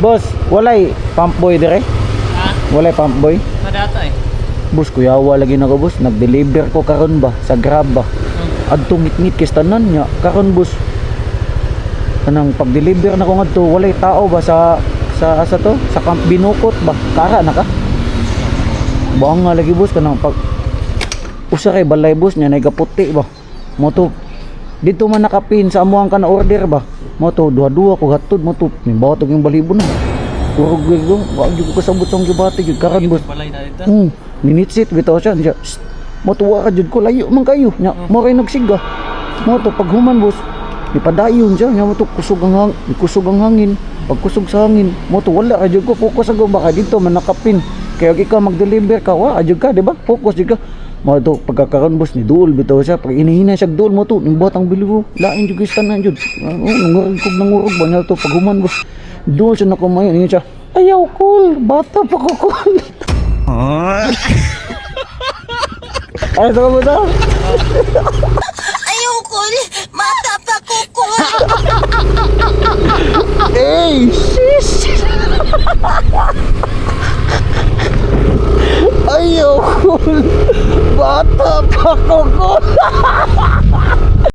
Boss, walay pump boy dire? Ha? Walay pump boy? Madata eh. Boss, kuyawa lagi na ko boss. Nag-deliver ko karon ba sa Grab ba. Adto ngit-ngit kis tanan nya. Karon boss. Kanang pag-deliver na ko ngadto, walay tao ba sa asa to? Sa Camp Binukot ba? Kara na ka? Buang nga lagi boss kanang pag usa kay balay boss nya nagaputi ba. Mo to dito man nakapin sa amuang ka na order ba. Mo to duha-duha ko hatod mo to. Nibatog yung balibo na. Urog gyud wa gyud ko kasabot sa gibati gyud karon boss. Balay na dito. Ninitsit bitaw siya. Mo tuwa ka jud ko layo man kayo. Nya mo kay nagsiga. Mo to pag human boss. Ipadayon siya nya mo to kusog ang hangin. Pag kusog sa hangin, mo to wala ka jud ko focus ako baka dito man nakapin. Kaya ikaw mag-deliver ka, wa jud ka, di ba? Focus jud ka. Mo to pagkakaron boss ni duol bitaw siya. Pag inihina siya duol mo to, nimbot ang bilibo. Lain jud guys tanan jud. Nangurog ba niya to pag human boss. Duol siya na kumayo niya siya. Ayaw cool, bata pa ko cool. Ay, ito mo daw. Ayaw ko, mata pa ko ko. Hey, sis. Ayaw cool, bata pa ko cool.